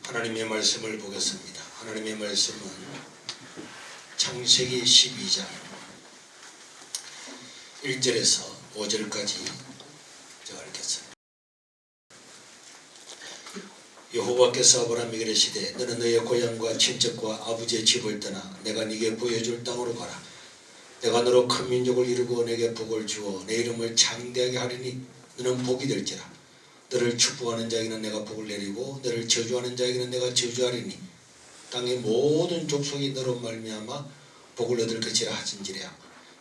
하나님의 말씀을 보겠습니다. 하나님의 말씀은 창세기 12장 1절에서 5절까지 제가 읽겠습니다. 여호와께서 아브라함에게 이르시되 너는 너의 고향과 친척과 아버지의 집을 떠나 내가 네게 보여줄 땅으로 가라. 내가 너로 큰 민족을 이루고 내게 복을 주어 내 이름을 창대하게 하리니 너는 복이 될지라. 너를 축복하는 자에게는 내가 복을 내리고 너를 저주하는 자에게는 내가 저주하리니 땅의 모든 족속이 너로 말미암아 복을 얻을 것이라 하신지라.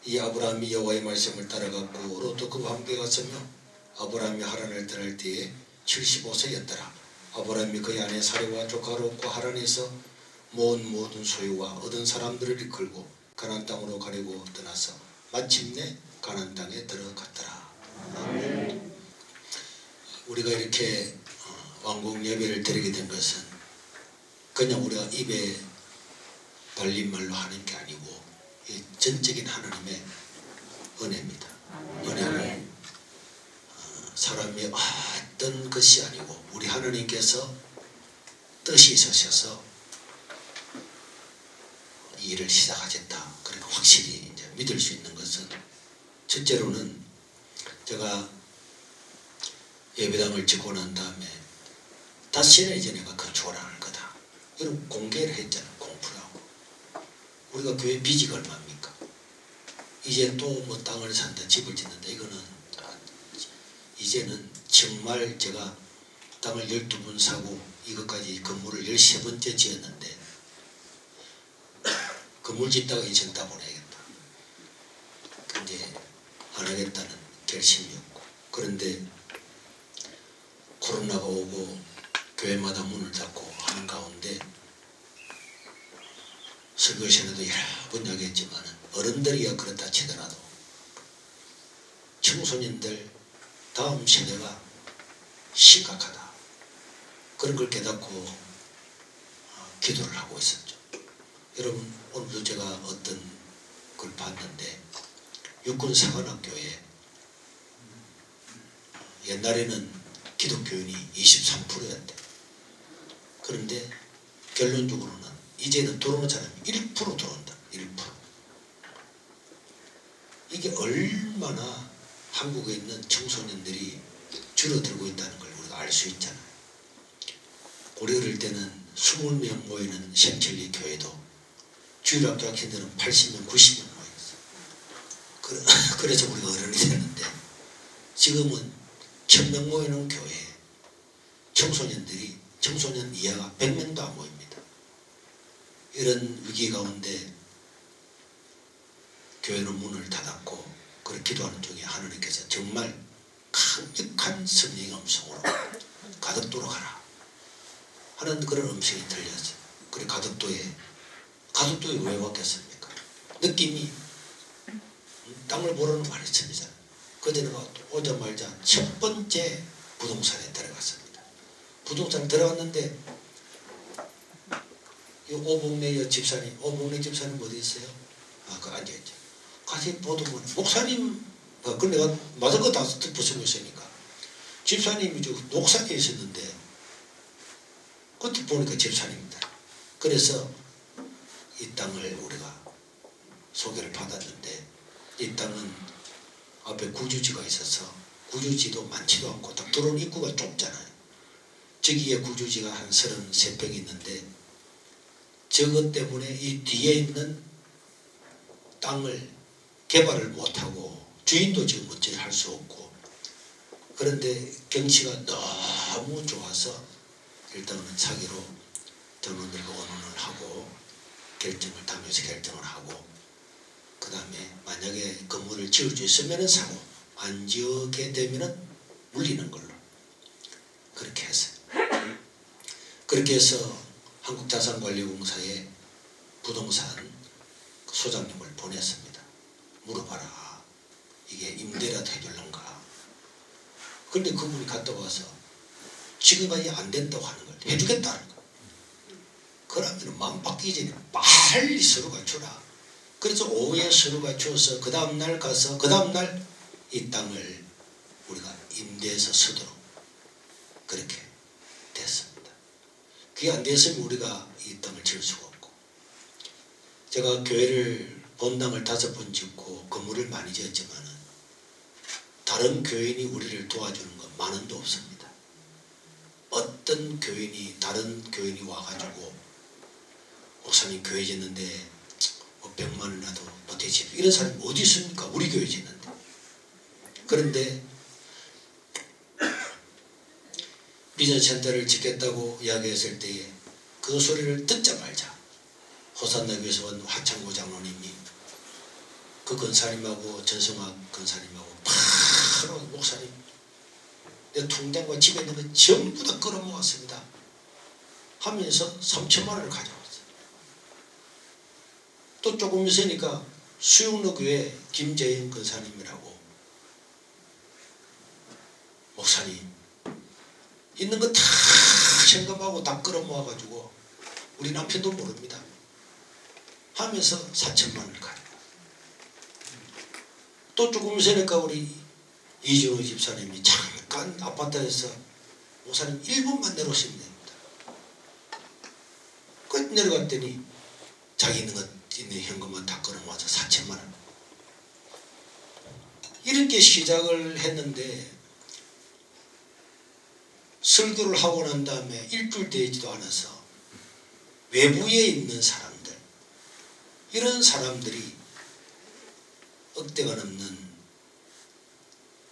이 아브라함이 여호와의 말씀을 따라갔고 롯도 그와 함께 갔으며 아브라함이 하란을 떠날 때에 75세였더라. 아브라함이 그의 아내 사레와 조카 롯과 하란에서 모은 모든 소유와 얻은 사람들을 이끌고 가나안 땅으로 가려고 떠나서 마침내 가나안 땅에 들어갔더라. 아멘. 우리가 이렇게 왕궁 예배를 드리게 된 것은 그냥 우리가 입에 달린 말로 하는 게 아니고 전적인 하나님의 은혜입니다. 은혜는 사람이 어떤 것이 아니고 우리 하나님께서 뜻이 있으셔서 이 일을 시작하셨다. 그러니까 확실히 이제 믿을 수 있는 것은 첫째로는 제가 예배당을 짓고 난 다음에 다시는 이제 내가 건축을 안 할 거다. 이런 공개를 했잖아. 공부를 하고. 우리가 교회 빚이 얼마입니까? 이제 또 뭐 땅을 산다, 집을 짓는다. 이거는 이제는 정말 제가 땅을 12번 사고 이것까지 건물을 13번째 지었는데 건물 짓다가 인생 다 보내야겠다. 근데 안 하겠다는 결심이었고, 그런데 코로나가 오고 교회마다 문을 닫고 하는 가운데 설교 시간에도 여러 번 이야기했지만 어른들이야 그렇다 치더라도 청소년들 다음 세대가 심각하다. 그런 걸 깨닫고 기도를 하고 있었죠. 여러분, 오늘도 제가 어떤 걸 봤는데 육군사관학교에 옛날에는 기독교인이 23%였대. 그런데 결론적으로는 이제는 들어오는 사람이 1% 들어온다. 1%. 이게 얼마나 한국에 있는 청소년들이 줄어들고 있다는 걸 우리가 알 수 있잖아요. 우리 어릴 때는 20명 모이는 샘천리 교회도 주일학교 학생들은 80명, 90명 모였어. 그래서 우리가 어른이 됐는데 지금은 1000명 모이는 교회에 청소년 이하가 100명도 안 모입니다. 이런 위기 가운데 교회는 문을 닫았고 그렇게 기도하는 중에 하나님께서 정말 강력한 성령의 음성으로 가덕도로 가라 하는 그런 음성이 들렸어요. 그래 가덕도에 왜 왔겠습니까? 느낌이 땅을 보러는 말씀이잖아요. 그전에 오자마자 첫 번째 부동산에 들어갔습니다. 부동산에 들어갔는데 이 오복래 집사님 어디 있어요? 그 앉아있죠. 가서 보더만 목사님, 그 내가 마스크 다 벗고 있으니까 집사님이 저 녹상에 있었는데 그때 보니까 집사님이다. 그래서 이 땅을 우리가 소개를 받았는데 이 땅은 앞에 구주지가 있어서 구주지도 많지도 않고 딱 들어온 입구가 좁잖아요. 저기에 구주지가 한 33평이 있는데 저것 때문에 이 뒤에 있는 땅을 개발을 못하고 주인도 지금 어찌 할 수 없고, 그런데 경치가 너무 좋아서 일단은 사기로 전원들과 원혼을 하고 당에서 결정을 하고 그 다음에 만약에 건물을 지을 수 있으면 사고 안 지어게 되면 물리는 걸로 그렇게 했어요. 그렇게 해서 한국자산관리공사에 부동산 소장님을 보냈습니다. 물어봐라. 이게 임대라도 해줄런가. 그런데 그분이 갔다 와서 지금까지 안 된다고 하는 걸 해주겠다는 거예요. 그러면 마음 바뀌기 전에 빨리 서류가 주라. 그래서 오후에 서류가 주어서 그 다음날 가서 그 다음날 이 땅을 우리가 임대해서 쓰도록 그렇게 됐습니다. 그게 안 됐으면 우리가 이 땅을 지을 수가 없고, 제가 교회를 본당을 5번 짓고 건물을 많이 지었지만은 다른 교인이 우리를 도와주는 건 만 원도 없습니다. 어떤 교인이 다른 교인이 와가지고 목사님 교회 짓는데 뭐 100만 원이라도 보태지, 이런 사람이 어디 있습니까? 우리 교회 짓는데. 그런데 비전 센터를 짓겠다고 이야기했을 때에 그 소리를 듣자마자 호산나 교회에서 온 하창구 장로님이 그 권사님하고 전성학 권사님하고 바로 목사님 내 통장과 집에 있는 거 전부 다 끌어모았습니다 하면서 3천만 원을 가져왔어요. 또 조금 있으니까 수영로 교회 김재영 권사님이라고, 목사님 있는 거 다 생각하고 다 끌어모아가지고 우리 남편도 모릅니다 하면서 4천만 원을 가져왔어요. 또 조금 있으니까 우리 이준호 집사님이 잠깐 아파트에서 목사님 1분만 내려오시면 됩니다. 그 내려갔더니 자기 있는 것 있는 현금만 다 끌어모아서 4천만 원. 이렇게 시작을 했는데 설교를 하고 난 다음에 일주일 되지도 않아서 외부에 있는 사람들, 이런 사람들이 억대가 넘는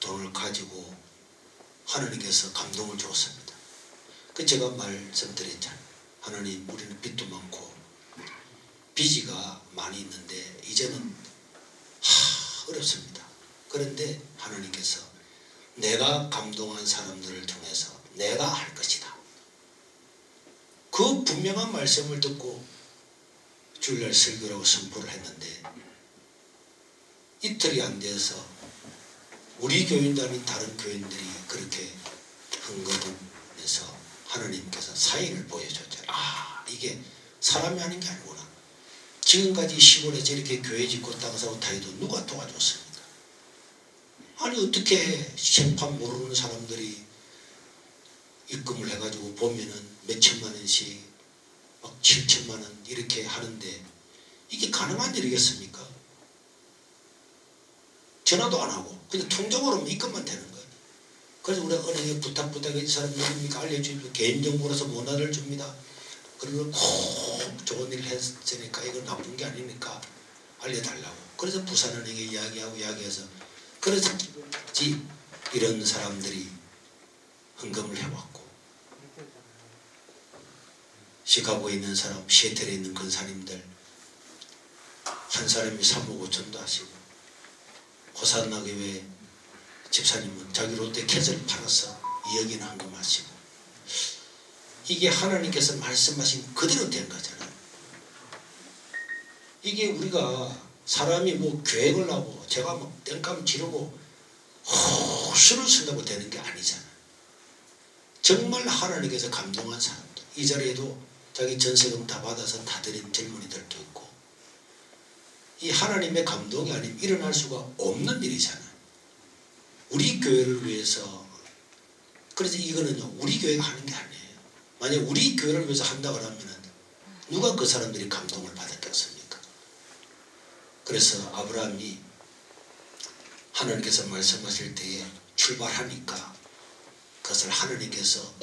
돈을 가지고 하나님께서 감동을 주었습니다. 그 제가 말씀드렸잖아요. 하나님, 우리는 빚도 많고 빚이가 많이 있는데 이제는 어렵습니다. 그런데 하나님께서 내가 감동한 사람들을 통해서 내가 할 것이다. 그 분명한 말씀을 듣고 주일날 설교라고 선포를 했는데 이틀이 안 돼서 우리 교인도 아닌 다른 교인들이 그렇게 헌금을 해서 하나님께서 사인을 보여줬죠. 이게 사람이 아닌 게 아니구나. 지금까지 시골에서 이렇게 교회 짓고 땅 사고 다해도 누가 도와줬습니까? 아니 어떻게 생판 모르는 사람들이 입금을 해가지고 보면은 몇 천만 원씩 막 7천만 원 이렇게 하는데 이게 가능한 일이겠습니까? 전화도 안 하고 그냥 통장으로 입금만 되는 거예요. 그래서 우리가 은행에 부탁해 이 사람 누굽니까 알려주십시오. 개인정보라서 문화를 줍니다. 그리고 꼭 좋은 일을 했으니까 이건 나쁜 게 아니니까 알려달라고. 그래서 부산은행에 이야기해서 그래서 이런 사람들이 헌금을 해왔고, 시카고에 있는 사람, 시애틀에 있는 권사님들 한 사람이 3억 5천도 하시고, 호산나 교회 집사님은 자기 롯데 캐슬을 팔아서 2억이나 헌금하시고, 이게 하나님께서 말씀하신 그대로 된 거잖아요. 이게 우리가 사람이 뭐 계획을 하고 제가 막 땡감 지르고 수를 쓴다고 되는 게 아니잖아요. 정말 하나님께서 감동한 사람들, 이 자리에도 자기 전세금 다 받아서 다 드린 젊은이들도 있고, 이 하나님의 감동이 아니면 일어날 수가 없는 일이잖아요. 우리 교회를 위해서. 그래서 이거는요 우리 교회가 하는 게 아니에요. 만약 우리 교회를 위해서 한다고 하면 누가 그 사람들이 감동을 받았겠습니까? 그래서 아브라함이 하나님께서 말씀하실 때에 출발하니까 그것을 하나님께서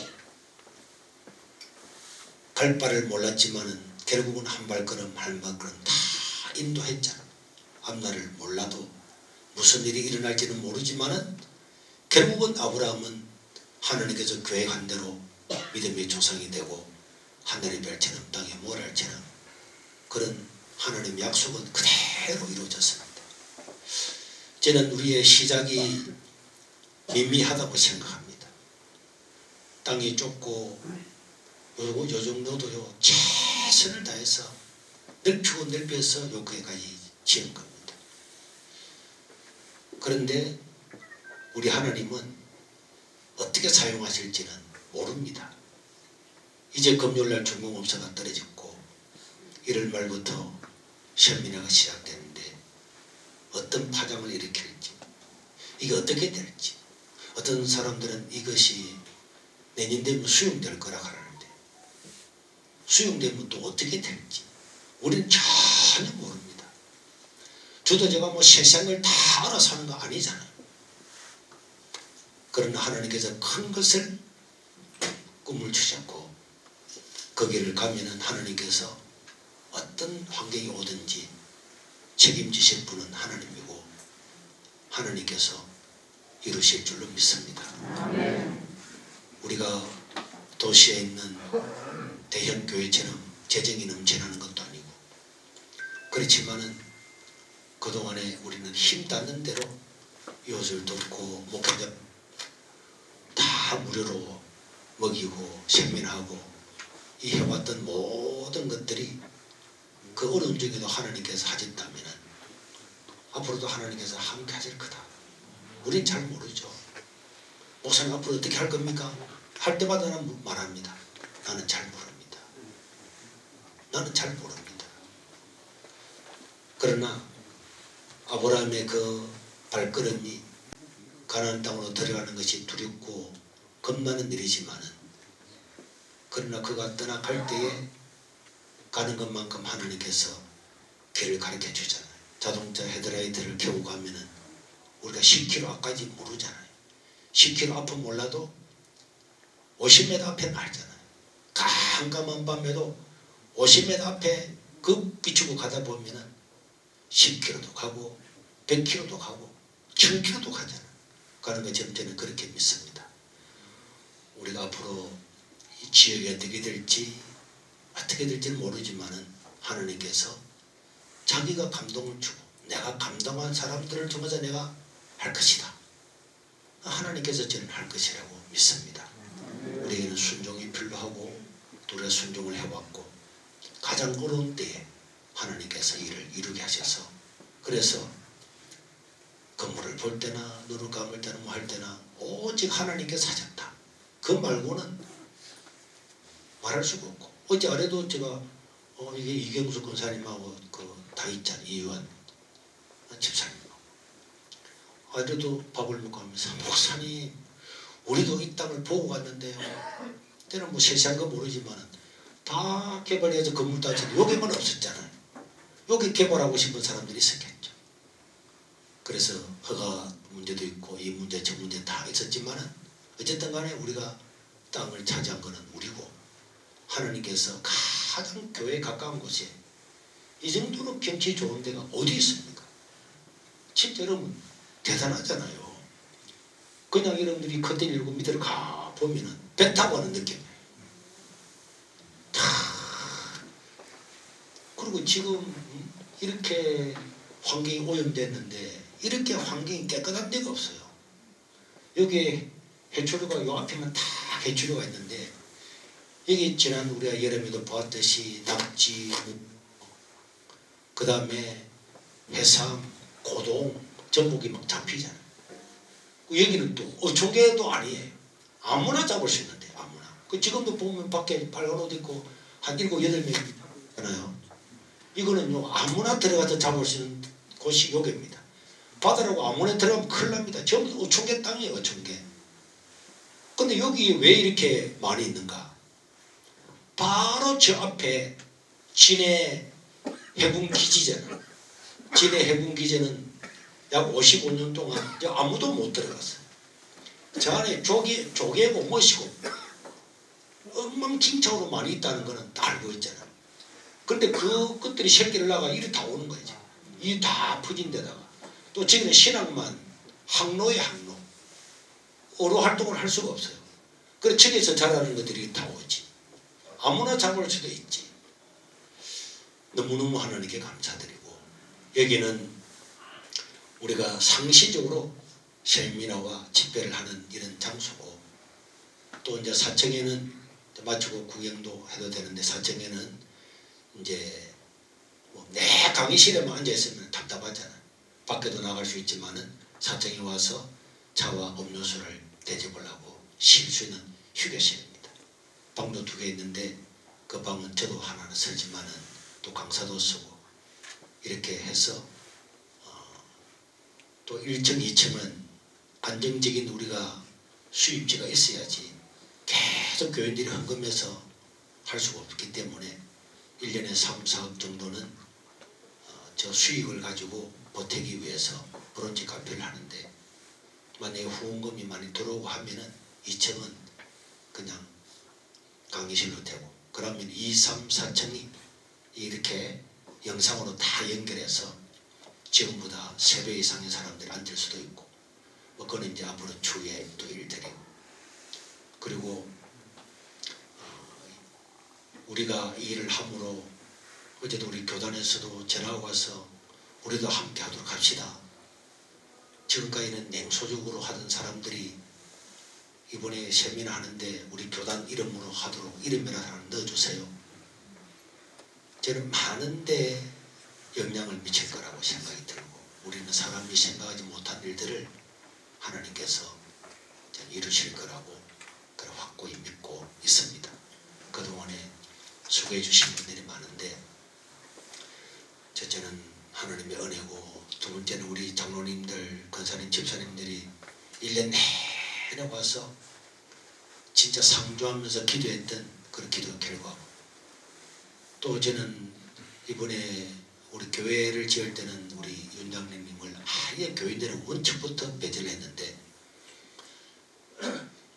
갈 바를 몰랐지만은 결국은 한 발걸음 한 발걸음 다 인도했잖아. 앞날을 몰라도 무슨 일이 일어날지는 모르지만은 결국은 아브라함은 하나님께서 계획한 대로 믿음의 조상이 되고 하늘의 별처럼 땅의 모랄처럼 그런 하나님 약속은 그대로 이루어졌습니다. 저는 우리의 시작이 미미하다고 생각합니다. 땅이 좁고 요 정도도요 최선을 다해서 넓히고 넓혀서 여기까지 지은 겁니다. 그런데 우리 하나님은 어떻게 사용하실지는 모릅니다. 이제 금요일날 중공업소가 떨어졌고 1월 말부터 시험인회가 시작되는데 어떤 파장을 일으킬지, 이게 어떻게 될지, 어떤 사람들은 이것이 내년 되면 수용될 거라 하는데 수용되면 또 어떻게 될지 우리는 전혀 모릅니다. 저도 제가 뭐 세상을 다 알아서 하는 거 아니잖아요. 그러나 하나님께서 큰 것을 꿈을 주셨고 거기를 가면은 하나님께서 어떤 환경이 오든지 책임지실 분은 하나님이고 하나님께서 이루실 줄로 믿습니다. 우리가 도시에 있는 대형 교회처럼 재정이 넘쳐나는 것도 아니고 그렇지만은 그동안에 우리는 힘 닿는 대로 이웃을 돕고 목회자 다 무료로 먹이고 세면하고 이 해왔던 모든 것들이 그 어려운 중에도 하나님께서 하셨다면 앞으로도 하나님께서 함께 하실 거다. 우린 잘 모르죠. 목사님 앞으로 어떻게 할 겁니까? 할 때마다 나는 말합니다. 나는 잘 모릅니다. 나는 잘 모릅니다. 그러나 아브라함의 그 발걸음이 가나안 땅으로 들어가는 것이 두렵고 겁나는 일이지만은 그러나 그가 떠나갈 때에 가는 것만큼 하나님께서 길을 가르쳐 주잖아요. 자동차 헤드라이트를 켜고 가면은 우리가 10km 앞까지 모르잖아요. 10km 앞은 몰라도 50m 앞에는 알잖아요. 깜깜한 밤에도 50m 앞에 그 비추고 가다 보면은 10km도 가고 100km도 가고 1000km도 가잖아요. 가는 것처럼 저는 그렇게 믿습니다. 우리가 앞으로 이 지역이 어떻게 될지는 모르지만은 하나님께서 자기가 감동을 주고 내가 감동한 사람들을 통해서 내가 할 것이다. 하나님께서 저는 할 것이라고 믿습니다. 우리에게는 순종이 필요하고 또 우리가 순종을 해왔고 가장 어려운 때에 하나님께서 일을 이루게 하셔서 그래서 건물을 볼 때나 눈을 감을 때나 뭐 할 때나 오직 하나님께서 하셨다. 그 말고는 말할 수가 없고 어제 아래도 제가 이게 이경수 권사님하고 그 다 있잖아요. 이유한 집사님하고 아래도 밥을 먹고 하면서 목사님 우리도 이 땅을 보고 갔는데요. 때는 뭐 세세한 거 모르지만은 다 개발해서 건물 다 짓고 여기만 없었잖아요. 여기 개발하고 싶은 사람들이 있었겠죠. 그래서 허가 문제도 있고 이 문제 저 문제 다 있었지만은 어쨌든 간에 우리가 땅을 차지한 거는 우리고 하나님께서 가장 교회에 가까운 곳에 이 정도로 경치 좋은 데가 어디 있습니까? 진짜 여러분 대단하잖아요. 그냥 여러분들이 커튼 열고 밑으로 가 보면은 배 타고 하는 느낌이에요. 다 그리고 지금 이렇게 환경이 오염됐는데 이렇게 환경이 깨끗한 데가 없어요. 여기에 해초류가 요 앞에만 다 해초류가 있는데 여기 지난 우리가 여름에도 보았듯이 낙지, 그 다음에 해삼, 고동, 전복이 막 잡히잖아요. 여기는 또 어촌계도 아니에요. 아무나 잡을 수 있는데 아무나. 그 지금도 보면 밖에 빨간 옷 입고 한 7, 8명 있잖아요. 이거는요 아무나 들어가서 잡을 수 있는 곳이 여기입니다. 바다라고 아무나 들어가면 큰일 납니다. 전부 어촌계 땅이에요. 어촌계. 근데 여기 왜 이렇게 많이 있는가? 바로 저 앞에 진해 해군기지잖아요. 진해 해군기지는 약 55년 동안 아무도 못 들어갔어요. 저 안에 조개고 멋이고 엉망진창으로 많이 있다는 거는 다 알고 있잖아요. 그런데 그것들이 새끼를 낳아가 이리 다 오는 거지. 이 다 퍼진 데다가 또 지금은 신앙만 항로에 항로 어로 활동을 할 수가 없어요. 그래서 저기서 자라는 것들이 다 오지. 아무나 잡을 수도 있지. 너무너무 하나님께 감사드리고 여기는 우리가 상시적으로 세미나와 집회를 하는 이런 장소고 또 이제 사청에는 마치고 구경도 해도 되는데 사청에는 이제 뭐 내 강의실에만 앉아 있으면 답답하잖아요. 밖에도 나갈 수 있지만은 사청에 와서 차와 음료수를 대접을 하고 쉴 수 있는 휴게실입니다. 방도 2개 있는데 그 방은 저도 하나는 쓰지만은 또 강사도 쓰고 이렇게 해서 또 1층, 2층은 안정적인 우리가 수입지가 있어야지 계속 교인들이 헌금해서 할 수가 없기 때문에 1년에 3, 4억 정도는 저 수익을 가지고 보태기 위해서 브론즈 카페를 하는데, 만약에 후원금이 많이 들어오고 하면은 2층은 그냥 강의실로 되고, 그러면 2, 3, 4층이 이렇게 영상으로 다 연결해서 지금보다 3배 이상의 사람들이 앉을 수도 있고, 뭐 그건 이제 앞으로 추후에 또 일들이고, 그리고 우리가 이 일을 함으로 어제도 우리 교단에서도 전화가 와서 우리도 함께 하도록 합시다. 지금까지는 냉소적으로 하던 사람들이 이번에 세미나 하는데 우리 교단 이름으로 하도록 이름이라도 하나 넣어주세요. 저는 많은데 영향을 미칠 거라고 생각이 들고, 우리는 사람이 생각하지 못한 일들을 하나님께서 이루실 거라고 그런 확고히 믿고 있습니다. 그동안에 수고해 주신 분들이 많은데, 첫째는 하나님의 은혜고, 두 번째는 우리 장로님들, 권사님, 집사님들이 1년 내내 와서 진짜 상주하면서 기도했던 그런 기도 결과고, 또 저는 이번에 우리 교회를 지을 때는 우리 윤장로님을 아예 교인들의 원칙부터 배제를 했는데,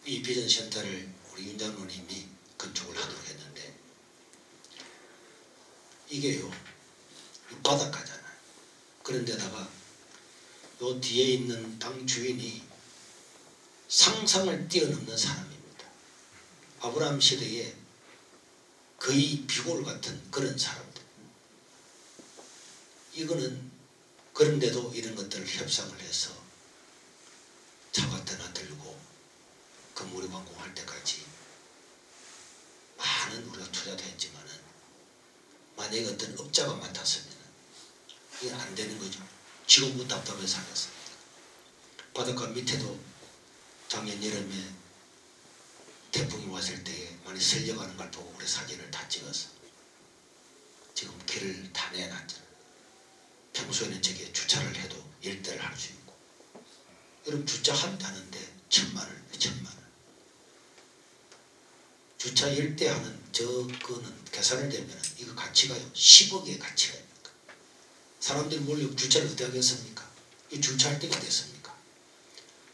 이 비전센터를 우리 윤장로님이 건축을 하도록 했는데, 이게요 바닷가잖아요. 그런데다가 요 뒤에 있는 땅 주인이 상상을 뛰어넘는 사람입니다. 아브라함 시대에 거의 비골 같은 그런 사람들. 이거는 그런데도 이런 것들을 협상을 해서 차 같은 하나 들고 건물이 완공할 때까지 많은 우리가 투자도 했지만은, 만약에 어떤 업자가 맡았으면 이게 안 되는 거죠. 지금도 답답해서 하겠습니다. 바닷가 밑에도 작년 여름에 태풍이 왔을 때에 많이 설려가는 걸 보고 우리 사진을 다 찍어서 지금 길을 다 내놨잖아요. 평소에는 저기에 주차를 해도 일대를 할 수 있고, 여러분 주차 한다는데 1,000만 원, 2,000만 원. 주차 일대 하는 저거는 계산을 되면 이거 가치가요 10억의 가치가 있습니까? 사람들이 몰려 주차를 어떻게 하겠습니까? 이 주차할 때가 됐습니까?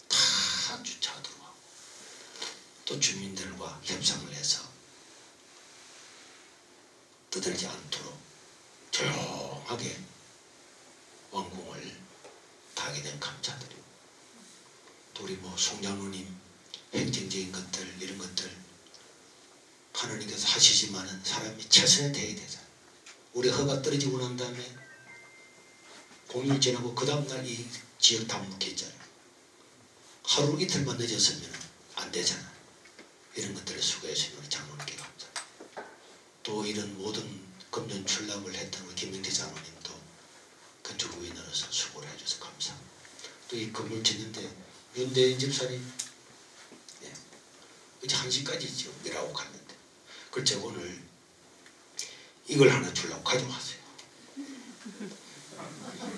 다 주차가 들어가고, 또 주민들과 협상을 해서 떠들지 않도록 조용하게 완공을 다 하게 된 감사드리고, 또 우리 뭐 송장로님 행정적인 것들 이런 것들 하나님께서 하시지만은 사람이 최선을 다해야 되잖아요. 우리 허가 떨어지고 난 다음에 공휴일 지나고 그 다음날 이 지역 다 묵혔잖아요. 하루 이틀만 늦었으면 안 되잖아요. 이런 것들을 수고해주신 우리 장로님께 감사합니다. 또 이런 모든 금년 출납을 했던 우리 김명태 장로님도 건축위원으로서 수고를 해줘서 감사합니다. 또 이 건물 짓는데 윤대인 집사님 어제 1시까지 지금 일하고 갔는데, 글쎄 오늘 이걸 하나 주려고 가져왔어요.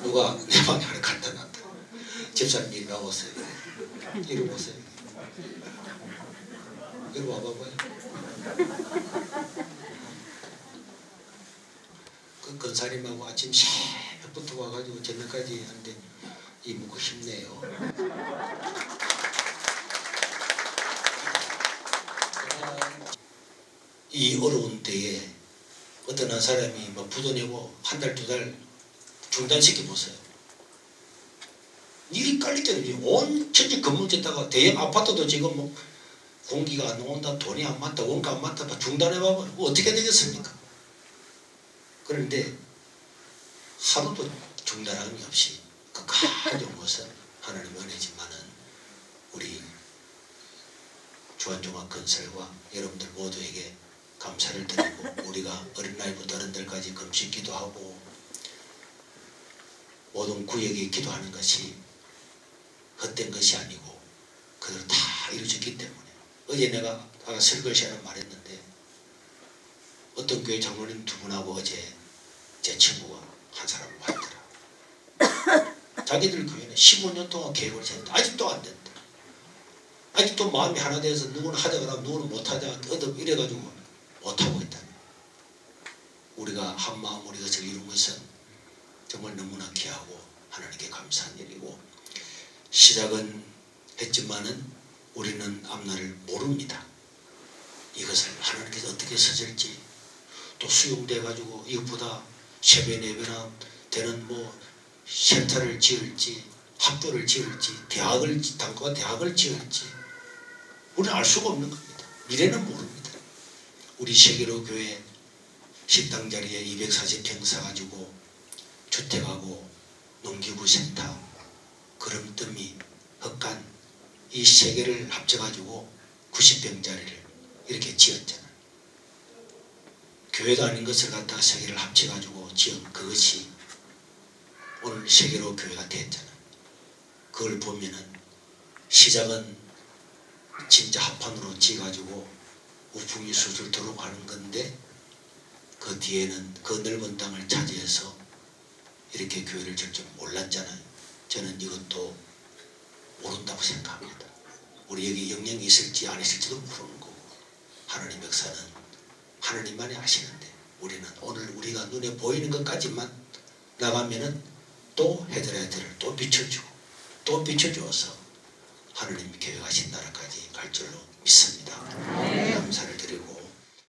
누가 내 방에 하나 갖다 놨다. 집사님 이리 나오세요. 이리 보세요. 이리 와봐봐요. 그 권사님하고 아침 새벽부터 와가지고 저녁까지 하는데 이모고 힘내요. 이 어려운 때에 어떤 한 사람이 막 부도내고 한 달, 2달 중단시켜 보세요. 일이 깔릴 때는 온 천지 건물 짓다가 대형 아파트도 지금 뭐 공기가 안 나온다, 돈이 안 맞다, 원가 안 맞다, 중단해봐봐. 뭐 어떻게 되겠습니까? 그런데 하루도 중단함이 없이 끝까지 온 것은 하나님의 은혜지만은 우리 주한종합건설과 여러분들 모두에게 감사를 드리고, 우리가 어린 나이부터 어른들까지 금식 기도하고 모든 구역에 기도하는 것이 헛된 것이 아니고 그대로 다 이루어졌기 때문에, 어제 내가 아까 설거지하는 말했는데 어떤 교회 장로님 2분하고 어제 제 친구가 한 사람 왔더라. 자기들 교회는 15년 동안 계획을 세웠는데 아직도 안 된다. 아직도 마음이 하나 돼서 누구는 하자 그러고 누구는 못하자 이래가지고 못하고 있다. 우리가 한마음으로 이것을 이룬 것은 정말 너무나 귀하고 하나님께 감사한 일이고, 시작은 했지만은 우리는 앞날을 모릅니다. 이것을 하나님께서 어떻게 쓰실지, 또 수용돼 가지고 이것보다 3배 4배나 되는 뭐 센터를 지을지, 학교를 지을지, 단과 대학을 지을지 우리는 알 수가 없는 겁니다. 미래는 모릅니다. 우리 세계로 교회 식당 자리에 240평 사가지고 주택하고 농기구 센터, 그름더미, 헛간 이 3개를 합쳐가지고 90평짜리를 이렇게 지었잖아요. 교회도 아닌 것을 갖다가 3개를 합쳐가지고 지은 그것이 오늘 세계로 교회가 됐잖아요. 그걸 보면은 시작은 진짜 합판으로 지어가지고 우풍이 술술 들어가는 건데, 그 뒤에는 그 넓은 땅을 차지해서 이렇게 교회를 질 줄 몰랐잖아요. 저는 이것도 모른다고 생각합니다. 우리 여기 영향이 있을지 안 있을지도 모르는 거고, 하나님 역사는 하나님만이 아시는데, 우리는 오늘 우리가 눈에 보이는 것까지만 나가면은 또 헤드라이트를 또 비춰주고 또 비춰주어서 하나님이 계획하신 나라까지 갈 줄로 믿습니다. 감사를 드리고